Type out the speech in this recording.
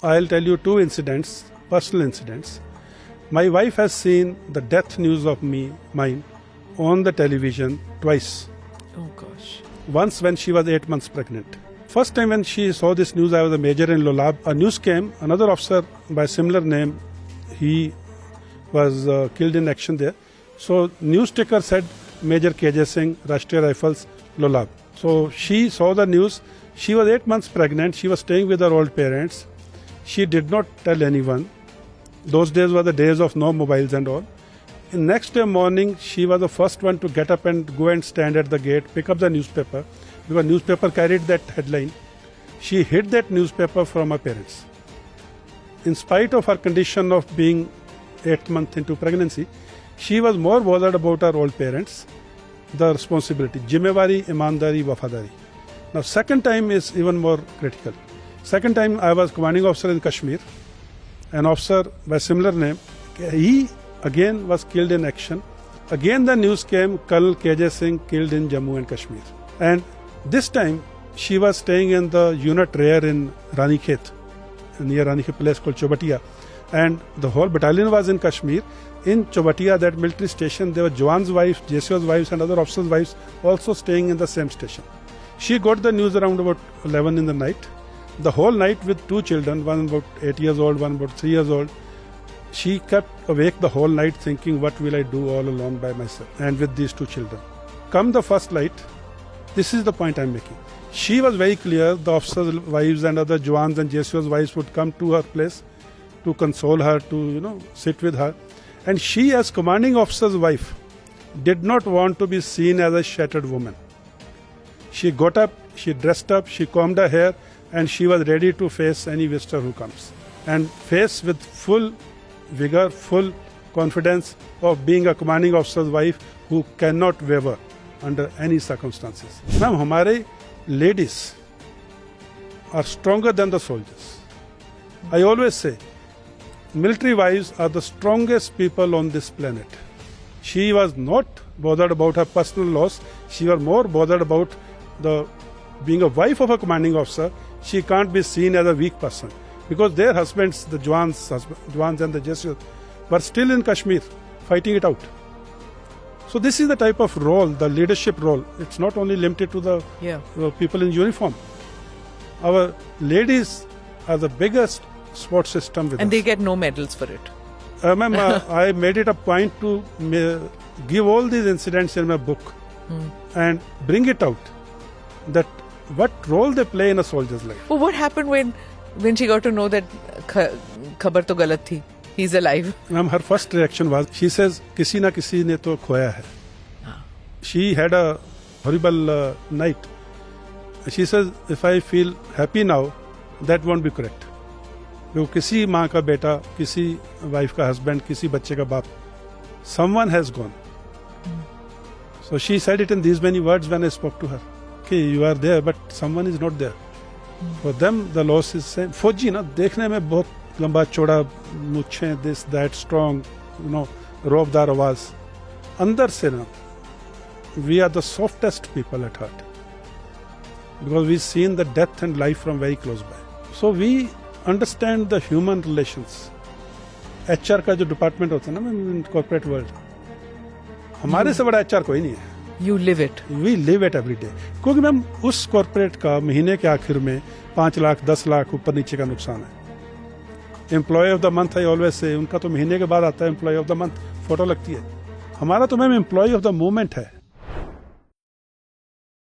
I'll tell you two incidents, personal incidents. My wife has seen the death news of mine on the television twice. Oh gosh. Once when she was 8 months pregnant. First time when she saw this news, I was a major in Lolab. A news came, another officer by similar name, he was killed in action there. So news ticker said Major KJ Singh, Rashtriya Rifles, Lolab. So she saw the news. She was 8 months pregnant. She was staying with her old parents. She did not tell anyone. Those days were the days of no mobiles and all. In next day morning, she was the first one to get up and go and stand at the gate, pick up the newspaper, because newspaper carried that headline. She hid that newspaper from her parents. In spite of her condition of being 8 months into pregnancy, she was more bothered about her old parents, the responsibility, जिम्मेवारी, ईमानदारी, वफादारी. Now second time is even more critical. Second time I was commanding officer in Kashmir, an officer by similar name. He again was killed in action. Again the news came, Colonel KJ Singh killed in Jammu and Kashmir. And this time she was staying in the unit rear in Ranikhet, near Ranikhet place called Chobatiya. And the whole battalion was in Kashmir. In Chobatiya, that military station, there were Jawan's wives, JCO's wives and other officers' wives also staying in the same station. She got the news around about 11 in the night. The whole night with two children, one about 8 years old, one about 3 years old. She kept awake the whole night thinking, what will I do all alone by myself and with these two children. Come the first light, this is the point I'm making. She was very clear, the officers' wives and other Jawans and JCO's wives would come to her place to console her, to sit with her. And she, as commanding officer's wife, did not want to be seen as a shattered woman. She got up, she dressed up, she combed her hair, and she was ready to face any visitor who comes. And face with full vigor, full confidence of being a commanding officer's wife who cannot waver under any circumstances. Ma'am, हमारे ladies are stronger than the soldiers. I always say, military wives are the strongest people on this planet. She was not bothered about her personal loss. She was more bothered about being a wife of a commanding officer. She can't be seen as a weak person because their husbands, the Jawans and the JCOs, were still in Kashmir fighting it out. So this is the type of role, the leadership role. It's not only limited to the people in uniform. Our ladies are the biggest support system with and us. They get no medals for it. Ma'am, I made it a point to give all these incidents in my book and bring it out, that what role they play in a soldier's life. Well, what happened when she got to know that khabar to galat thi? He's alive. Ma'am, her first reaction was, she says, kisi na kisi ne to khoya hai. She had a horrible night. She says, if I feel happy now, that won't be correct. वो किसी माँ का बेटा, किसी wife का husband, किसी बच्चे का बाप, someone has gone. So she said it in these many words when I spoke to her. Okay, you are there, but someone is not there. For them, the loss is same. फौजी ना देखने में बहुत लंबा चौड़ा, मुच्छें, this, that, strong, रोबदार आवाज. अंदर से ना, we are the softest people at heart. Because we've seen the death and life from very close by. So we understand the human relations. HR का जो डिपार्टमेंट होता है ना कॉर्पोरेट वर्ल्ड, हमारे से बड़ा HR कोई नहीं है. You live it. We live it every day. क्योंकि मैम उस कॉर्पोरेट का महीने के आखिर में 5 लाख 10 लाख ऊपर नीचे का नुकसान है. Employee of the month I always say, उनका तो महीने के बाद आता है employee of the month, photo लगती है. हमारा तो ma'am employee of the moment है.